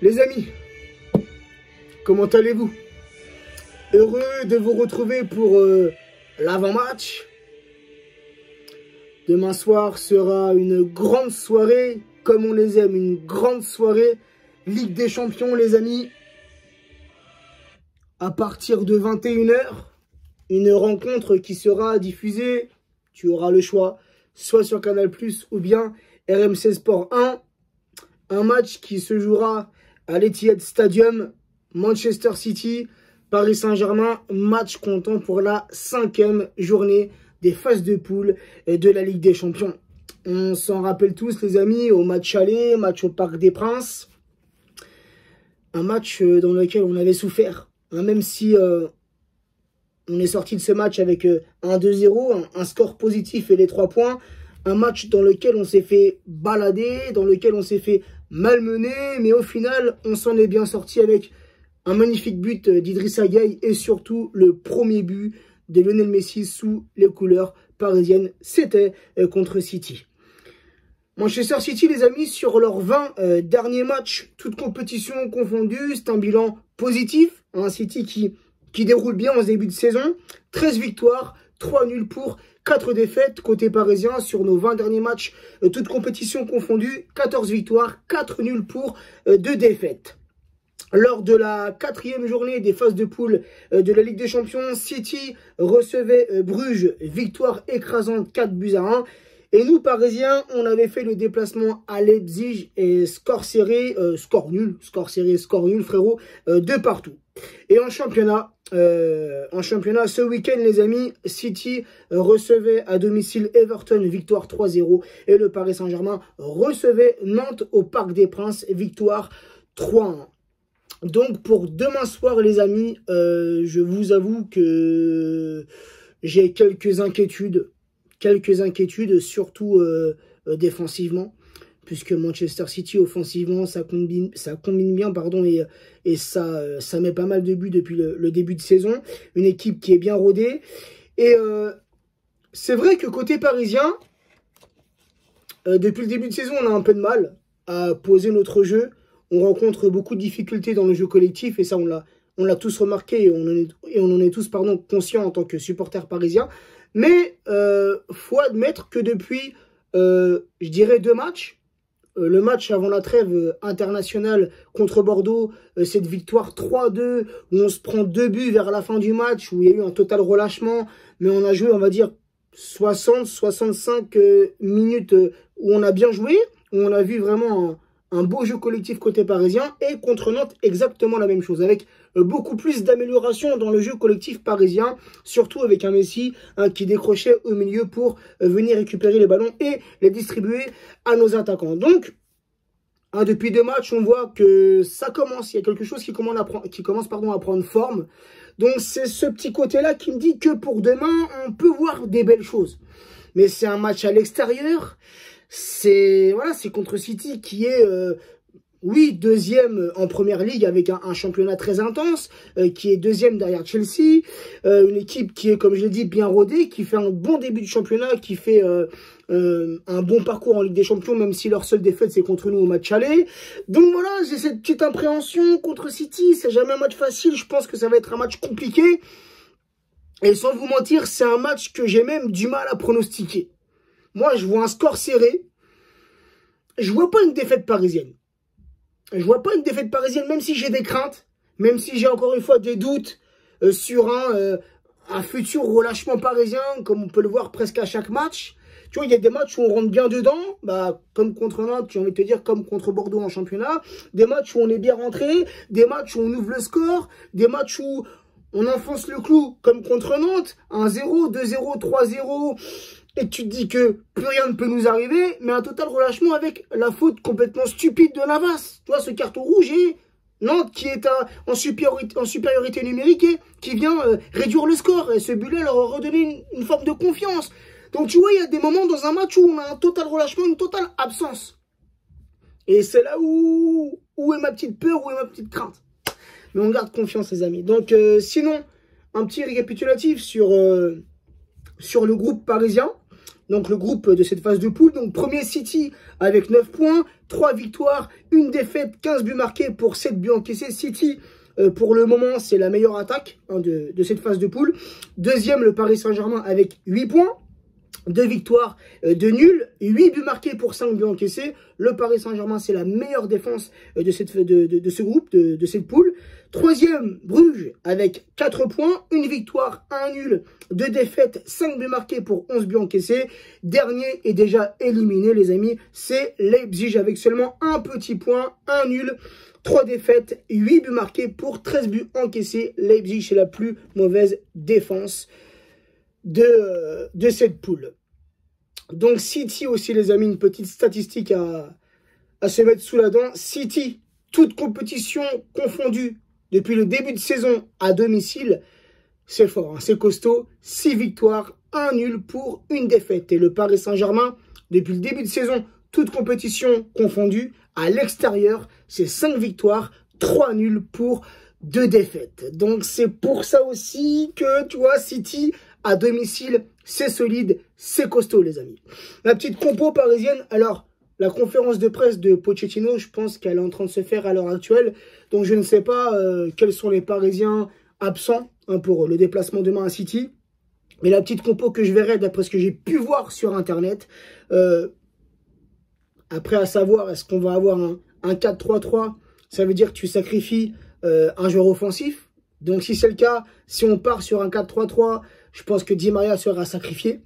Les amis, comment allez-vous? Heureux de vous retrouver pour l'avant-match. Demain soir sera une grande soirée, comme on les aime, une grande soirée. Ligue des Champions, les amis. À partir de 21 h, une rencontre qui sera diffusée, tu auras le choix, soit sur Canal+, ou bien RMC Sport 1. Un match qui se jouera à l'Etihad Stadium, Manchester City, Paris Saint-Germain, match comptant pour la 5e journée des phases de poule de la Ligue des Champions. On s'en rappelle tous, les amis, au match aller, match au Parc des Princes. Un match dans lequel on avait souffert, hein, même si on est sorti de ce match avec un 2-0, un score positif et les 3 points. Un match dans lequel on s'est fait balader, dans lequel on s'est fait malmener, mais au final, on s'en est bien sorti avec un magnifique but d'Idrissa Gueye et surtout le premier but de Lionel Messi sous les couleurs parisiennes. C'était contre City. Manchester City, les amis, sur leurs 20 derniers matchs, toutes compétitions confondues, c'est un bilan positif. Un City qui déroule bien en ce début de saison. 13 victoires, 3 nuls pour 4 défaites côté parisien sur nos 20 derniers matchs, toutes compétitions confondues, 14 victoires, 4 nuls pour 2 défaites. Lors de la 4e journée des phases de poule de la Ligue des Champions, City recevait Bruges, victoire écrasante 4-1. Et nous, Parisiens, on avait fait le déplacement à Leipzig et score serré, score nul, frérot, de partout. Et en championnat, ce week-end, les amis, City recevait à domicile Everton, victoire 3-0. Et le Paris Saint-Germain recevait Nantes au Parc des Princes, victoire 3-1. Donc, pour demain soir, les amis, je vous avoue que j'ai quelques inquiétudes, surtout défensivement, puisque Manchester City, offensivement, ça combine bien, pardon, et ça met pas mal de buts depuis le début de saison. Une équipe qui est bien rodée. Et c'est vrai que côté parisien, depuis le début de saison, on a un peu de mal à poser notre jeu. On rencontre beaucoup de difficultés dans le jeu collectif, et ça, on l'a tous remarqué, et on en est tous conscients en tant que supporters parisiens. Mais faut admettre que depuis, je dirais 2 matchs, le match avant la trêve internationale contre Bordeaux, cette victoire 3-2, où on se prend 2 buts vers la fin du match, où il y a eu un total relâchement, mais on a joué, on va dire, 60-65 minutes où on a bien joué, où on a vu vraiment un beau jeu collectif côté parisien, et contre Nantes, exactement la même chose, avec beaucoup plus d'amélioration dans le jeu collectif parisien, surtout avec un Messi qui décrochait au milieu pour venir récupérer les ballons et les distribuer à nos attaquants. Donc, depuis 2 matchs, on voit que ça commence, il y a quelque chose qui commence à prendre forme. Donc, c'est ce petit côté-là qui me dit que pour demain, on peut voir des belles choses. Mais c'est un match à l'extérieur. C'est contre City qui est, oui, 2e en première ligue avec un championnat très intense, qui est 2e derrière Chelsea, une équipe qui est, comme je l'ai dit, bien rodée, qui fait un bon début de championnat, qui fait un bon parcours en Ligue des Champions, même si leur seule défaite c'est contre nous au match aller. Donc voilà, j'ai cette petite appréhension contre City. C'est jamais un match facile, je pense que ça va être un match compliqué, et sans vous mentir, c'est un match que j'ai même du mal à pronostiquer. Moi, je vois un score serré. Je vois pas une défaite parisienne. Même si j'ai des craintes, même si j'ai encore une fois des doutes sur un futur relâchement parisien, comme on peut le voir presque à chaque match. Tu vois, il y a des matchs où on rentre bien dedans, comme contre Nantes, j'ai envie de te dire, comme contre Bordeaux en championnat. Des matchs où on est bien rentré, des matchs où on ouvre le score, des matchs où on enfonce le clou, comme contre Nantes, 1-0, 2-0, 3-0... Et tu te dis que plus rien ne peut nous arriver, mais un total relâchement avec la faute complètement stupide de Navas. Tu vois, ce carton rouge et Nantes qui est en supériorité numérique et qui vient réduire le score. Et ce but-là leur a redonné une forme de confiance. Donc tu vois, il y a des moments dans un match où on a un total relâchement, une totale absence. Et c'est là où est ma petite peur, où est ma petite crainte. Mais on garde confiance, les amis. Donc sinon, un petit récapitulatif sur le groupe parisien. donc le groupe de cette phase de poule. Donc premier City avec 9 points, 3 victoires, 1 défaite, 15 buts marqués pour 7 buts encaissés. City, pour le moment, c'est la meilleure attaque de cette phase de poule. Deuxième, le Paris Saint-Germain avec 8 points. 2 victoires, 2 nuls, 8 buts marqués pour 5 buts encaissés. Le Paris Saint-Germain, c'est la meilleure défense de ce groupe, de cette poule. Troisième, Bruges, avec 4 points, 1 victoire, 1 nul, 2 défaites, 5 buts marqués pour 11 buts encaissés. Dernier est déjà éliminé, les amis, c'est Leipzig, avec seulement 1 petit point, 1 nul, 3 défaites, 8 buts marqués pour 13 buts encaissés. Leipzig, c'est la plus mauvaise défense de cette poule. Donc City aussi, les amis, une petite statistique à se mettre sous la dent. City, toute compétition confondue, depuis le début de saison à domicile, c'est fort, hein, c'est costaud. 6 victoires, 1 nul pour 1 défaite. Et le Paris Saint-Germain, depuis le début de saison, toute compétition confondue, à l'extérieur, c'est 5 victoires, 3 nuls pour 2 défaites. Donc c'est pour ça aussi que, tu vois, City à domicile, c'est solide, c'est costaud, les amis. La petite compo parisienne, alors, la conférence de presse de Pochettino, je pense qu'elle est en train de se faire à l'heure actuelle. Donc, je ne sais pas quels sont les Parisiens absents pour le déplacement demain à City. Mais la petite compo que je verrai, d'après ce que j'ai pu voir sur Internet, après, à savoir, est-ce qu'on va avoir un 4-3-3? Ça veut dire que tu sacrifies un joueur offensif. Donc, si c'est le cas, si on part sur un 4-3-3, je pense que Di Maria sera sacrifié.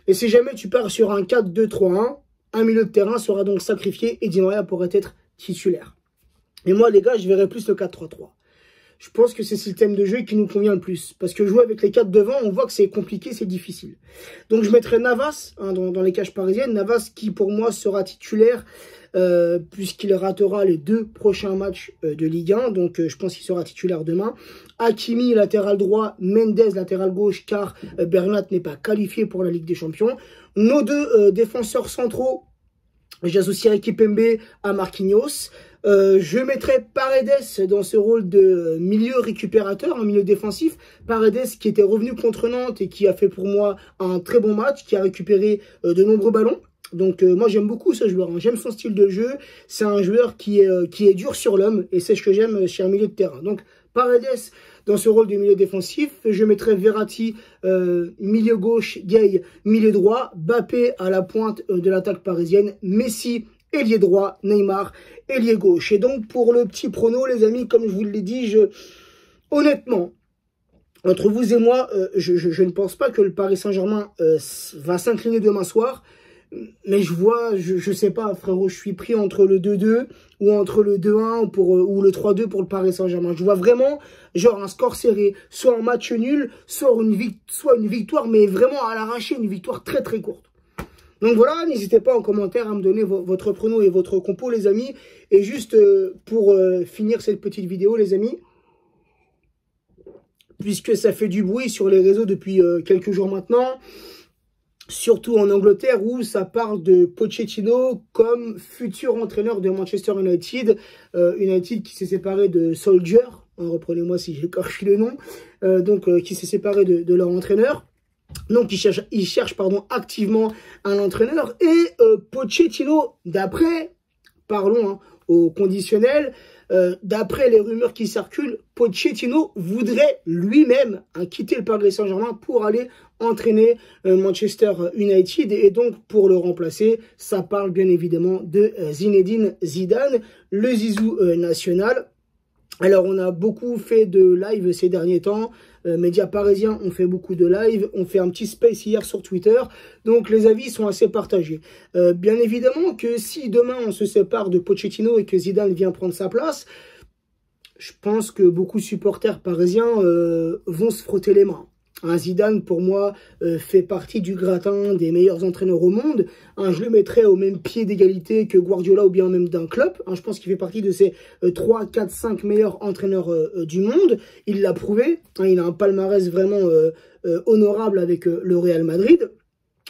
Et si jamais tu pars sur un 4-2-3-1, un milieu de terrain sera donc sacrifié et Di Maria pourrait être titulaire. Et moi, les gars, je verrais plus le 4-3-3. Je pense que c'est le système de jeu qui nous convient le plus. Parce que jouer avec les 4 devant, on voit que c'est compliqué, c'est difficile. Donc, je mettrai Navas dans les cages parisiennes. Navas qui, pour moi, sera titulaire puisqu'il ratera les 2 prochains matchs de Ligue 1. Donc, je pense qu'il sera titulaire demain. Hakimi, latéral droit. Mendes, latéral gauche, car Bernat n'est pas qualifié pour la Ligue des Champions. Nos 2 défenseurs centraux, j'associerai Kimpembe à Marquinhos. Je mettrai Paredes dans ce rôle de milieu récupérateur, un milieu défensif. Paredes qui était revenu contre Nantes et qui a fait pour moi un très bon match, qui a récupéré de nombreux ballons. Donc moi j'aime beaucoup ce joueur, hein. J'aime son style de jeu. C'est un joueur qui est dur sur l'homme et c'est ce que j'aime chez un milieu de terrain. Donc Paredes dans ce rôle de milieu défensif. Je mettrai Verratti milieu gauche, Gueye milieu droit, Mbappé à la pointe de l'attaque parisienne, Messi ailier droit, Neymar ailier gauche. Et donc pour le petit prono, les amis, comme je vous l'ai dit, honnêtement, entre vous et moi, je ne pense pas que le Paris Saint-Germain va s'incliner demain soir. Mais je sais pas, frérot, je suis pris entre le 2-2 ou entre le 2-1 ou le 3-2 pour le Paris Saint-Germain. Je vois vraiment genre un score serré, soit un match nul, soit une victoire, mais vraiment à l'arraché, une victoire très très courte. Donc voilà, n'hésitez pas en commentaire à me donner votre prono et votre compo, les amis. Et juste pour finir cette petite vidéo, les amis, puisque ça fait du bruit sur les réseaux depuis quelques jours maintenant, surtout en Angleterre où ça parle de Pochettino comme futur entraîneur de Manchester United. United qui s'est séparé de Solskjaer, hein, reprenez-moi si j'écorche le nom, qui s'est séparé de leur entraîneur. Donc ils cherchent activement un entraîneur. Et Pochettino, d'après, parlons hein, au conditionnel, d'après les rumeurs qui circulent, Pochettino voudrait lui-même quitter le Paris Saint-Germain pour aller entraîner Manchester United. Et donc, pour le remplacer, ça parle bien évidemment de Zinedine Zidane, le zizou national. Alors, on a beaucoup fait de live ces derniers temps. Médias parisiens ont fait beaucoup de live. On fait un petit space hier sur Twitter. Donc, les avis sont assez partagés. Bien évidemment que si demain on se sépare de Pochettino et que Zidane vient prendre sa place, je pense que beaucoup de supporters parisiens vont se frotter les mains. Zidane, pour moi, fait partie du gratin des meilleurs entraîneurs au monde. Je le mettrais au même pied d'égalité que Guardiola ou bien même d'un club. Je pense qu'il fait partie de ces 3, 4, 5 meilleurs entraîneurs du monde. Il l'a prouvé. Il a un palmarès vraiment honorable avec le Real Madrid.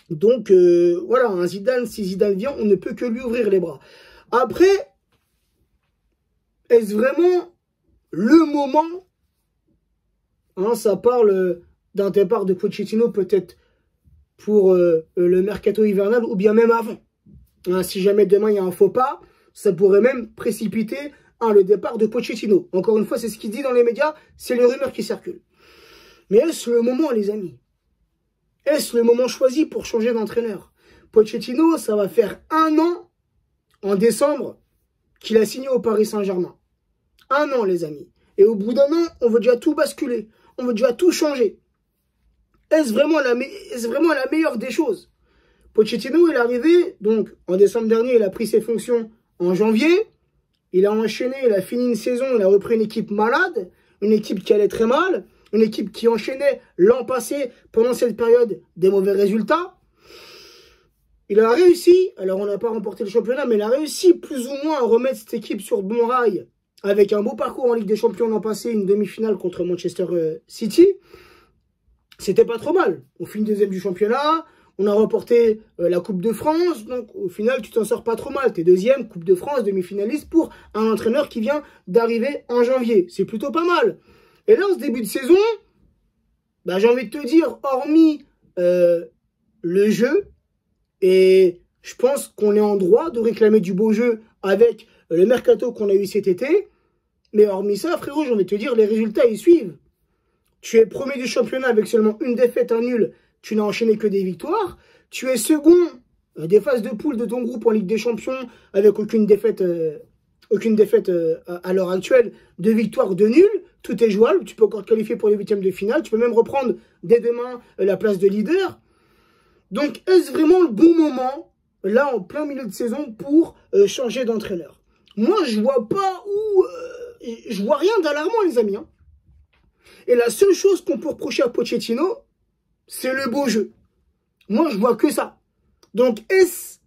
Donc, voilà, Zidane, si Zidane vient, on ne peut que lui ouvrir les bras. Après, est-ce vraiment le moment? Ça parle d'un départ de Pochettino peut-être pour le mercato hivernal ou bien même avant. Hein, si jamais demain il y a un faux pas, ça pourrait même précipiter le départ de Pochettino. Encore une fois, c'est ce qu'il dit dans les médias, c'est les rumeurs qui circulent. Mais est-ce le moment, les amis? Est-ce le moment choisi pour changer d'entraîneur? Pochettino, ça va faire 1 an en décembre qu'il a signé au Paris Saint-Germain. 1 an, les amis. Et au bout d'1 an, on veut déjà tout basculer. On veut déjà tout changer. Est-ce vraiment la meilleure des choses? Pochettino, il est arrivé, donc en décembre dernier, il a pris ses fonctions en janvier. Il a enchaîné, il a fini une saison, il a repris une équipe malade, une équipe qui allait très mal, une équipe qui enchaînait l'an passé, pendant cette période, des mauvais résultats. Il a réussi, alors on n'a pas remporté le championnat, mais il a réussi plus ou moins à remettre cette équipe sur bon rail, avec un beau parcours en Ligue des Champions l'an passé, une demi-finale contre Manchester City. C'était pas trop mal. On finit 2e du championnat. On a remporté la Coupe de France, donc au final, tu t'en sors pas trop mal. T'es 2e, Coupe de France, demi-finaliste pour un entraîneur qui vient d'arriver en janvier. C'est plutôt pas mal. Et là, en ce début de saison, bah, j'ai envie de te dire, hormis le jeu, et je pense qu'on est en droit de réclamer du beau jeu avec le mercato qu'on a eu cet été, mais hormis ça, frérot, j'ai envie de te dire, les résultats, ils suivent. Tu es premier du championnat avec seulement une défaite, un nul. Tu n'as enchaîné que des victoires. Tu es second des phases de poule de ton groupe en Ligue des Champions avec aucune défaite à l'heure actuelle, 2 victoires, 2 nuls. Tout est jouable. Tu peux encore te qualifier pour les 8e de finale. Tu peux même reprendre dès demain la place de leader. Donc, est-ce vraiment le bon moment, là, en plein milieu de saison, pour changer d'entraîneur? Moi, je vois pas où... je vois rien d'alarmant, les amis. Hein. Et la seule chose qu'on peut reprocher à Pochettino, c'est le beau jeu. Moi, je vois que ça. Donc, est-ce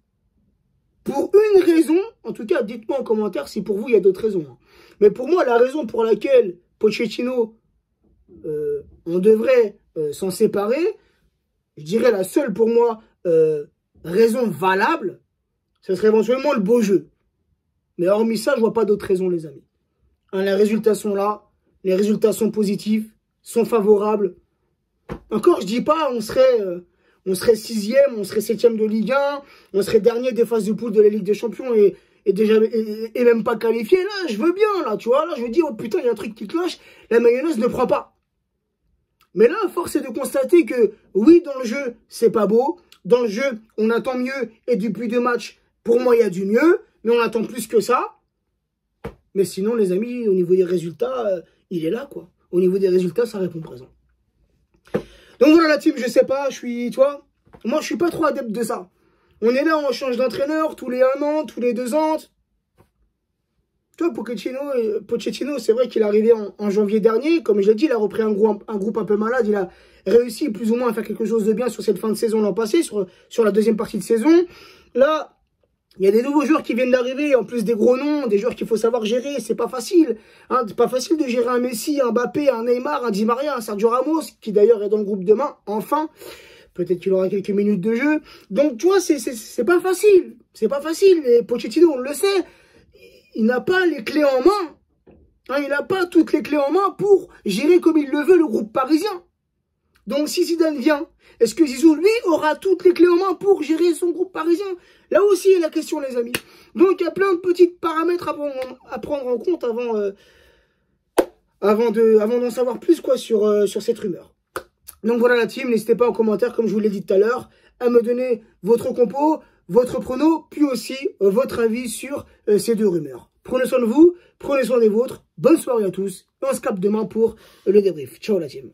pour une raison, en tout cas, dites-moi en commentaire si pour vous, il y a d'autres raisons. Hein. Mais pour moi, la raison pour laquelle Pochettino, on devrait s'en séparer, je dirais la seule pour moi raison valable, ce serait éventuellement le beau jeu. Mais hormis ça, je vois pas d'autres raisons, les amis. Hein, les résultats sont là, les résultats sont positifs, sont favorables. Encore, je dis pas, on serait 6e, on serait 7e de Ligue 1, on serait dernier des phases de poule de la Ligue des Champions et même pas qualifié. Là, je veux bien, là, tu vois. Là, je me dis, oh putain, il y a un truc qui cloche, la mayonnaise ne prend pas. Mais là, force est de constater que, oui, dans le jeu, c'est pas beau. Dans le jeu, on attend mieux. Et depuis 2 matchs, pour moi, il y a du mieux. Mais on attend plus que ça. Mais sinon, les amis, au niveau des résultats, il est là, quoi. Au niveau des résultats, ça répond présent. Donc voilà la team, je sais pas, moi je suis pas trop adepte de ça. On est là, on change d'entraîneur tous les 1 an, tous les 2 ans. Tu vois, Pochettino, c'est vrai qu'il est arrivé en janvier dernier. Comme je l'ai dit, il a repris un groupe un peu malade. Il a réussi plus ou moins à faire quelque chose de bien sur cette fin de saison l'an passé, sur la 2e partie de saison. Là, il y a des nouveaux joueurs qui viennent d'arriver, en plus des gros noms, des joueurs qu'il faut savoir gérer. C'est pas facile. Hein, c'est pas facile de gérer un Messi, un Mbappé, un Neymar, un Di Maria, un Sergio Ramos, qui d'ailleurs est dans le groupe demain, enfin. Peut-être qu'il aura quelques minutes de jeu. Donc, tu vois, c'est pas facile. C'est pas facile. Et Pochettino, on le sait, il n'a pas les clés en main. Hein, il n'a pas toutes les clés en main pour gérer comme il le veut le groupe parisien. Donc, si Zidane vient, est-ce que Zizou, lui, aura toutes les clés en main pour gérer son groupe parisien? Là aussi est la question, les amis. Donc, il y a plein de petits paramètres à prendre en compte avant d'en savoir plus quoi, sur cette rumeur. Donc, voilà la team. N'hésitez pas en commentaire, comme je vous l'ai dit tout à l'heure, à me donner votre compo, votre prono, puis aussi votre avis sur ces 2 rumeurs. Prenez soin de vous, prenez soin des vôtres. Bonne soirée à tous. On se capte demain pour le débrief. Ciao la team.